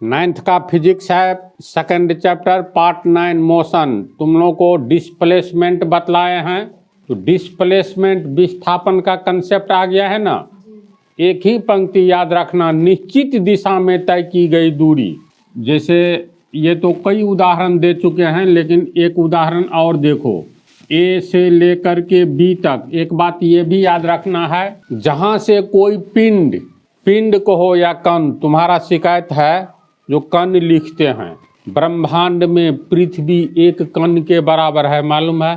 9th का physics है, second chapter part 9 motion. तुम लोग को डिस्प्लेसमेंट बतलाए हैं, तो डिस्प्लेसमेंट विस्थापन का कंसेप्ट आ गया है ना। एक ही पंक्ति याद रखना, निश्चित दिशा में तय की गई दूरी। जैसे ये तो कई उदाहरण दे चुके हैं, लेकिन एक उदाहरण और देखो, ए से लेकर के बी तक। एक बात ये भी याद रखना है, जहाँ से कोई पिंड कहो या कण, तुम्हारा शिकायत है जो कण लिखते हैं। ब्रह्मांड में पृथ्वी एक कण के बराबर है, मालूम है।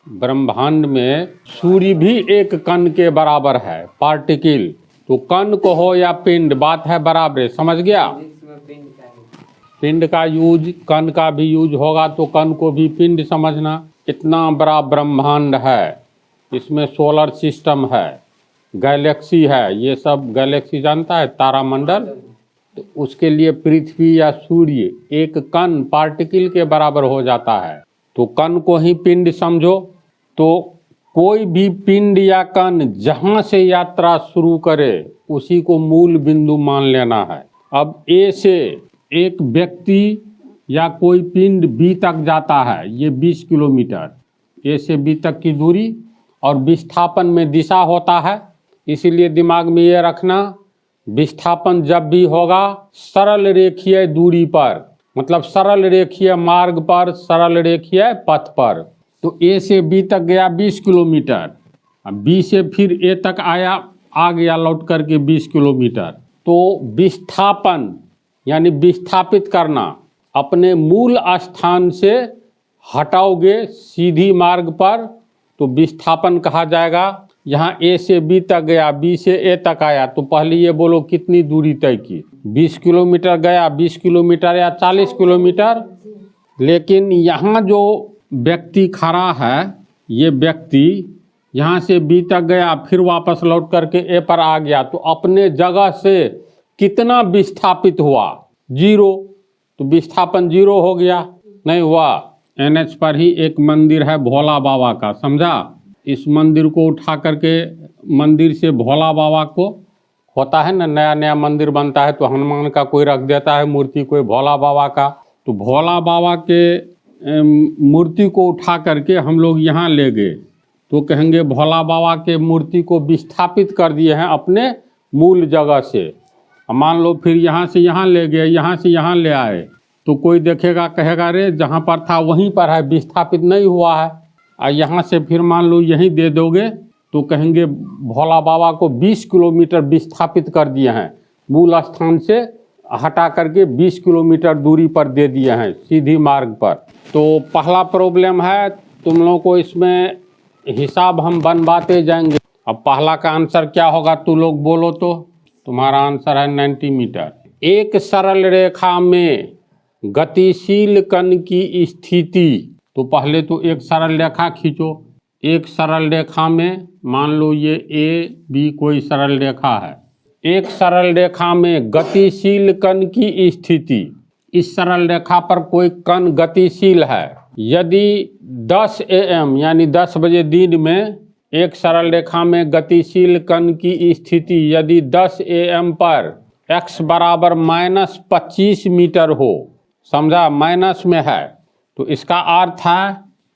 ब्रह्मांड में सूर्य भी एक कण के बराबर है, पार्टिकल। तो कण कहो या पिंड, बात है बराबर, समझ गया। पिंड का यूज कण का भी यूज होगा, तो कण को भी पिंड समझना। इतना बड़ा ब्रह्मांड है, इसमें सोलर सिस्टम है, गैलेक्सी है, ये सब गैलेक्सी जानता है, तारामंडल। तो उसके लिए पृथ्वी या सूर्य एक कण पार्टिकल के बराबर हो जाता है, तो कण को ही पिंड समझो। तो कोई भी पिंड या कण जहाँ से यात्रा शुरू करे उसी को मूल बिंदु मान लेना है। अब ए से एक व्यक्ति या कोई पिंड बी तक जाता है, ये 20 किलोमीटर ए से बी तक की दूरी, और विस्थापन में दिशा होता है। इसीलिए दिमाग में ये रखना, विस्थापन जब भी होगा सरल रेखीय दूरी पर, मतलब सरल रेखीय मार्ग पर, सरल रेखीय पथ पर। तो ए से बी तक गया 20 किलोमीटर, अब बी से फिर ए तक आया, आ गया लौट करके 20 किलोमीटर। तो विस्थापन यानी विस्थापित करना, अपने मूल स्थान से हटाओगे सीधी मार्ग पर तो विस्थापन कहा जाएगा। यहाँ ए से बी तक गया, बी से ए तक आया, तो पहले ये बोलो कितनी दूरी तय की। 20 किलोमीटर गया, 20 किलोमीटर या 40 किलोमीटर। लेकिन यहाँ जो व्यक्ति खड़ा है, ये व्यक्ति यहाँ से बी तक गया, फिर वापस लौट करके ए पर आ गया, तो अपने जगह से कितना विस्थापित हुआ? 0। तो विस्थापन 0 हो गया, नहीं हुआ। NH पर ही एक मंदिर है भोला बाबा का, समझा। इस मंदिर को उठा करके, मंदिर से भोला बाबा को, होता है ना नया नया मंदिर बनता है तो हनुमान का कोई रख देता है मूर्ति, कोई भोला बाबा का। तो भोला बाबा के मूर्ति को उठा करके हम लोग यहाँ ले गए, तो कहेंगे भोला बाबा के मूर्ति को विस्थापित कर दिए हैं अपने मूल जगह से। मान लो फिर यहाँ से यहाँ ले गए, यहाँ से यहाँ ले आए, तो कोई देखेगा कहेगा रे जहाँ पर था वहीं पर है, विस्थापित नहीं हुआ है। और यहाँ से फिर मान लो यहीं दे दोगे, तो कहेंगे भोला बाबा को 20 किलोमीटर विस्थापित कर दिए हैं, मूल स्थान से हटा करके 20 किलोमीटर दूरी पर दे दिए हैं सीधी मार्ग पर। तो पहला प्रॉब्लम है, तुम लोगों को इसमें हिसाब हम बनवाते जाएंगे। अब पहला का आंसर क्या होगा, तू लोग बोलो तो। तुम्हारा आंसर है 90 मीटर। एक सरल रेखा में गतिशील कण की स्थिति, तो पहले तो एक सरल रेखा खींचो। एक सरल रेखा में मान लो ये ए बी कोई सरल रेखा है, एक सरल रेखा में गतिशील कण की स्थिति। इस सरल रेखा पर कोई कण गतिशील है। यदि 10 AM यानी 10 बजे दिन में एक सरल रेखा में गतिशील कण की स्थिति यदि 10 AM पर x बराबर -25 मीटर हो, समझा, माइनस में है, तो इसका अर्थ है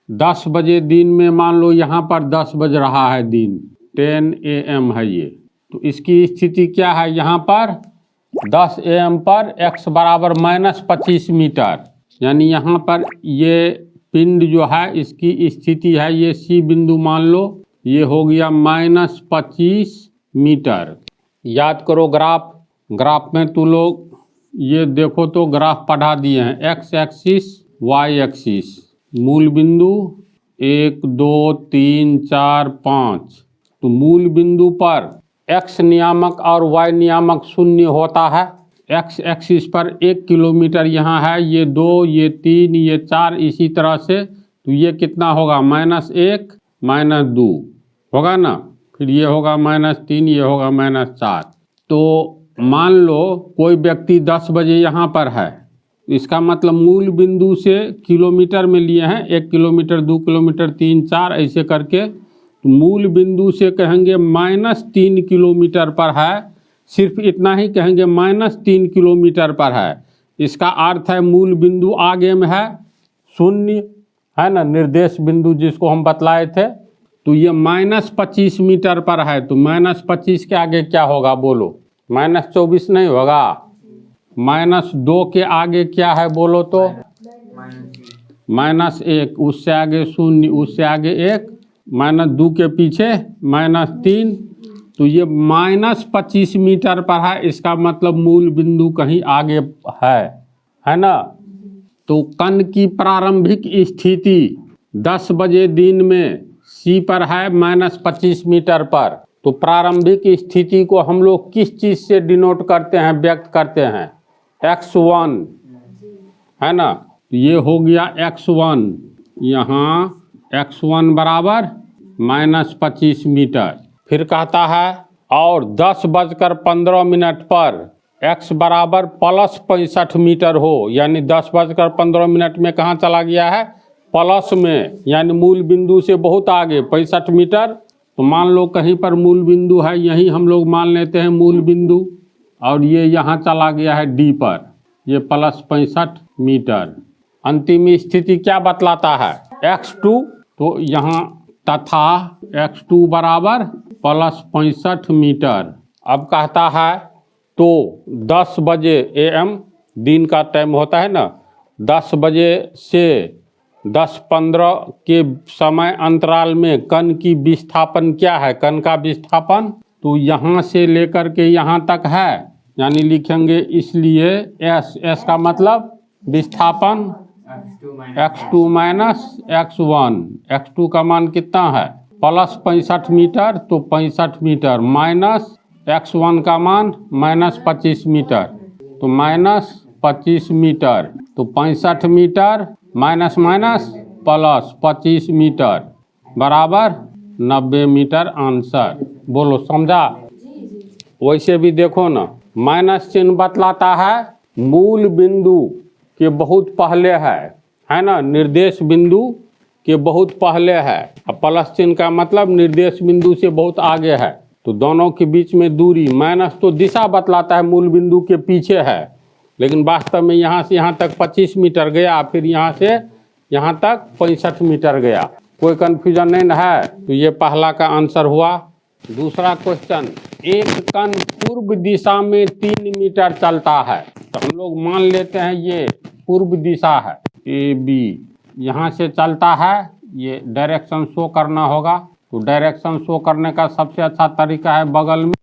10 बजे दिन में, मान लो यहाँ पर 10 बज रहा है दिन, 10 AM है ये, तो इसकी स्थिति क्या है, यहाँ पर 10 AM पर x बराबर -25 मीटर, यानी यहाँ पर ये पिंड जो है इसकी स्थिति है, ये C बिंदु मान लो, ये हो गया -25 मीटर। याद करो ग्राफ में तू लोग ये देखो तो ग्राफ पढ़ा दिए हैं, x एक्सिस y एक्सिस, मूल बिंदु 1 2 3 4 5। तो मूल बिंदु पर x नियामक और y नियामक शून्य होता है। x एक्सिस पर 1 किलोमीटर यहाँ है, ये 2 ये 3 ये 4, इसी तरह से। तो ये कितना होगा, -1 -2 होगा ना, फिर ये होगा -3, ये होगा -4। तो मान लो कोई व्यक्ति 10 बजे यहाँ पर है, इसका मतलब मूल बिंदु से किलोमीटर में लिए हैं, 1 किलोमीटर 2 किलोमीटर 3 4 ऐसे करके। तो मूल बिंदु से कहेंगे -3 किलोमीटर पर है, सिर्फ इतना ही कहेंगे -3 किलोमीटर पर है। इसका अर्थ है मूल बिंदु आगे में है 0, है ना, निर्देश बिंदु जिसको हम बतलाए थे। तो ये -25 मीटर पर है, तो -25 के आगे क्या होगा बोलो? -24 नहीं होगा। -2 के आगे क्या है बोलो तो? -1, उससे आगे 0, उससे आगे 1, -2 के पीछे -3, तो ये -25 मीटर पर है। इसका मतलब मूल बिंदु कहीं आगे है ना। तो कण की प्रारंभिक स्थिति 10 बजे दिन में C पर है -25 मीटर पर। तो प्रारंभिक स्थिति को हम लोग किस चीज़ से डिनोट करते हैं, व्यक्त करते हैं? x1, है ना। तो ये हो गया x1, यहाँ x1 बराबर -25 मीटर। फिर कहता है और 10:15 पर x बराबर +65 मीटर हो, यानी 10:15 में कहाँ चला गया है? प्लस में, यानी मूल बिंदु से बहुत आगे 65 मीटर। तो मान लो कहीं पर मूल बिंदु है, यही हम लोग मान लेते हैं मूल बिंदु, और ये यहाँ चला गया है D पर, ये +65 मीटर। अंतिम स्थिति क्या बतलाता है? x2, तो यहाँ तथा x2 बराबर +65 मीटर। अब कहता है तो 10 बजे AM दिन का टाइम होता है ना, 10 बजे से 10:15 के समय अंतराल में कण की विस्थापन क्या है? कण का विस्थापन तो यहाँ से लेकर के यहाँ तक है, यानी लिखेंगे इसलिए S का मतलब विस्थापन x2 - x1। x2 का मान कितना है? +65 मीटर, तो 65 मीटर, माइनस x1 का मान -25 मीटर, तो -25 मीटर, तो 65 मीटर माइनस प्लस 25 मीटर बराबर 90 मीटर आंसर। बोलो समझा? वैसे भी देखो ना, माइनस चिन्ह बतलाता है मूल बिंदु के बहुत पहले है ना, निर्देश बिंदु के बहुत पहले है। अब प्लस चिन्ह का मतलब निर्देश बिंदु से बहुत आगे है। तो दोनों के बीच में दूरी, माइनस तो दिशा बतलाता है मूल बिंदु के पीछे है, लेकिन वास्तव में यहाँ से यहाँ तक 25 मीटर गया, फिर यहाँ से यहाँ तक 65 मीटर गया। कोई कन्फ्यूजन नहीं है? तो ये पहला का आंसर हुआ। दूसरा क्वेश्चन, एक कण पूर्व दिशा में 3 मीटर चलता है। तो हम लोग मान लेते हैं ये पूर्व दिशा है, AB यहाँ से चलता है, ये डायरेक्शन शो करना होगा। तो डायरेक्शन शो करने का सबसे अच्छा तरीका है बगल में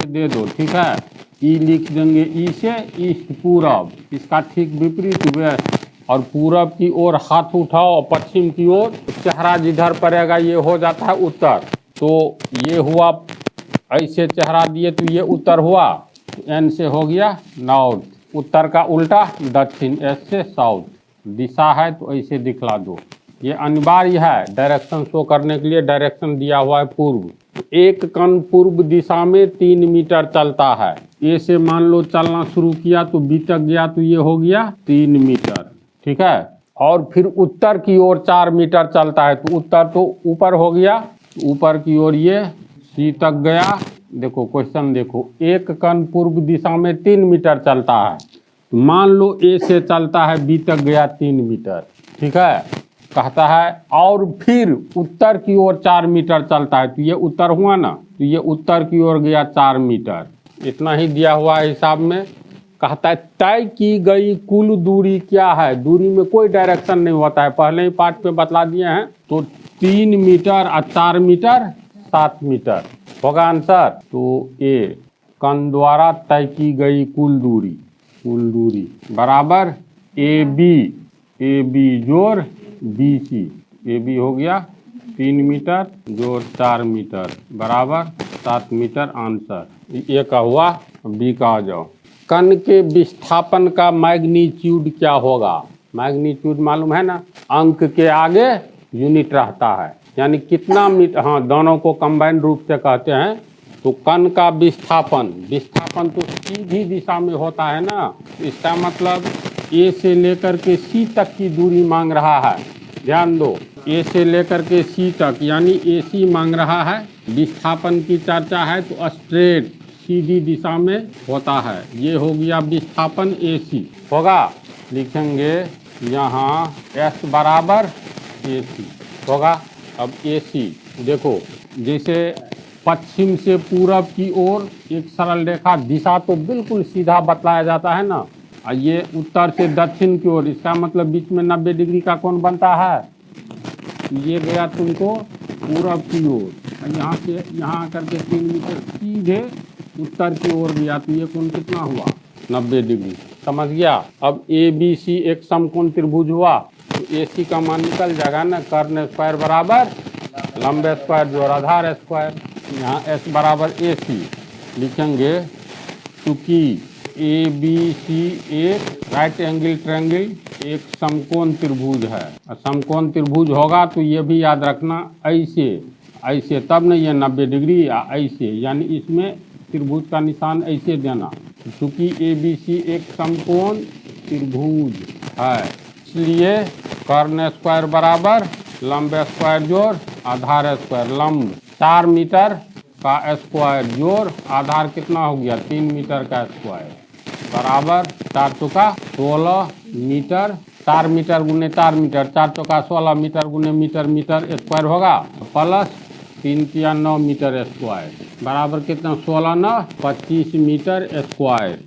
दे दो, ठीक है। ई लिख देंगे, ई से ईस्ट पूरब, इसका ठीक विपरीत वेस्ट, और पूरब की ओर हाथ उठाओ, और पश्चिम की ओर चेहरा जिधर पड़ेगा ये हो जाता है उत्तर। तो ये हुआ, ऐसे चेहरा दिए तो ये उत्तर हुआ, N से हो गया नॉर्थ, उत्तर का उल्टा दक्षिण, S से साउथ। दिशा है तो ऐसे दिखला दो, ये अनिवार्य है डायरेक्शन शो करने के लिए। डायरेक्शन दिया हुआ है पूर्व। एक कण पूर्व दिशा में 3 मीटर चलता है। ए से मान लो चलना शुरू किया तो बी तक गया, तो ये हो गया 3 मीटर, ठीक है। और फिर उत्तर की ओर 4 मीटर चलता है, तो उत्तर तो ऊपर हो गया, ऊपर की ओर ये सी तक गया। देखो क्वेश्चन देखो, एक कण पूर्व दिशा में 3 मीटर चलता है, तो मान लो ए से चलता है बी तक गया 3 मीटर, ठीक है। कहता है और फिर उत्तर की ओर 4 मीटर चलता है, तो ये उत्तर हुआ ना, तो ये उत्तर की ओर गया 4 मीटर। इतना ही दिया हुआ है हिसाब में। कहता है तय की गई कुल दूरी क्या है? दूरी में कोई डायरेक्शन नहीं होता है, पहले ही पार्ट पे बतला दिए हैं। तो 3 मीटर और 4 मीटर 7 मीटर होगा आंसर। तो ए कण द्वारा तय की गई कुल दूरी बराबर ए बी जोड़ BC। AB हो गया 3 मीटर जोड़ 4 मीटर बराबर 7 मीटर आंसर। ए का हुआ, बी का आ जाओ। कण के विस्थापन का मैग्नीट्यूड क्या होगा? मैग्नीट्यूड मालूम है ना, अंक के आगे यूनिट रहता है, यानी कितना मीटर। हाँ, दोनों को कंबाइन रूप से कहते हैं। तो कण का विस्थापन तो सीधी दिशा में होता है ना, इसका मतलब ए से लेकर के सी तक की दूरी मांग रहा है। ध्यान दो, ए से लेकर के सी तक, यानी AC मांग रहा है। विस्थापन की चर्चा है तो स्ट्रेट सीधी दिशा में होता है। ये हो गया विस्थापन AC होगा। लिखेंगे यहाँ S बराबर AC होगा। अब AC देखो, जैसे पश्चिम से पूरब की ओर एक सरल रेखा, दिशा तो बिल्कुल सीधा बतलाया जाता है ना। और ये उत्तर से दक्षिण की ओर, इसका मतलब बीच में 90 डिग्री का कोण बनता है। ये गया तुमको पूरब की ओर, यहाँ से यहाँ करके 3 मीटर सीधे उत्तर की ओर गया, तो ये कोण कितना हुआ? 90 डिग्री। समझ गया? अब ABC एक समकोण त्रिभुज हुआ, तो AC का मान निकल जाएगा ना, कर्ण स्क्वायर बराबर लंब स्क्वायर जोड़ आधार स्क्वायर। यहाँ S बराबर AC लिखेंगे, चूँकि ABC एक राइट एंगल ट्रायंगल, एक समकोण त्रिभुज है। समकोण त्रिभुज होगा तो ये भी याद रखना, ऐसे ऐसे तब नहीं है 90 डिग्री, या ऐसे, यानी इसमें त्रिभुज का निशान ऐसे देना। चूँकि ABC एक समकोण त्रिभुज है, इसलिए कर्ण स्क्वायर बराबर लंब स्क्वायर जोड़ आधार स्क्वायर। लंब 4 मीटर का स्क्वायर जोड़ आधार कितना हो गया? 3 मीटर का स्क्वायर बराबर 4 चौका 16 मीटर। 4 मीटर गुने 4 मीटर, 4 चौका 16 मीटर गुने मीटर, मीटर स्क्वायर होगा, प्लस 3 तिया 9 मीटर स्क्वायर बराबर कितना? 16 9 25 मीटर स्क्वायर।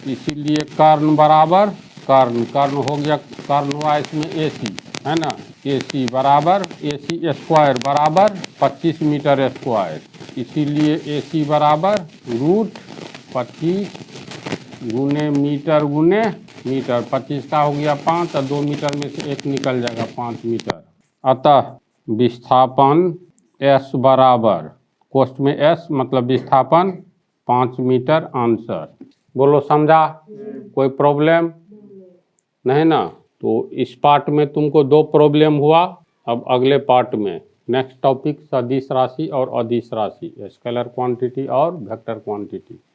इसीलिए कर्ण बराबर कर्ण, कर्ण हो गया, कर्ण हुआ इसमें AC है ना। AC बराबर AC स्क्वायर बराबर 25 मीटर स्क्वायर। इसीलिए AC बराबर √25 गुने मीटर गुने मीटर। 25 का हो गया 5, और 2 मीटर में से 1 निकल जाएगा, 5 मीटर। अतः विस्थापन S बराबर, कोष्ठ में S मतलब विस्थापन 5 मीटर आंसर। बोलो समझा? कोई प्रॉब्लम नहीं ना? तो इस पार्ट में तुमको 2 प्रॉब्लम हुआ। अब अगले पार्ट में नेक्स्ट टॉपिक सदिश राशि और अदिश राशि, स्केलर क्वांटिटी और वेक्टर क्वांटिटी।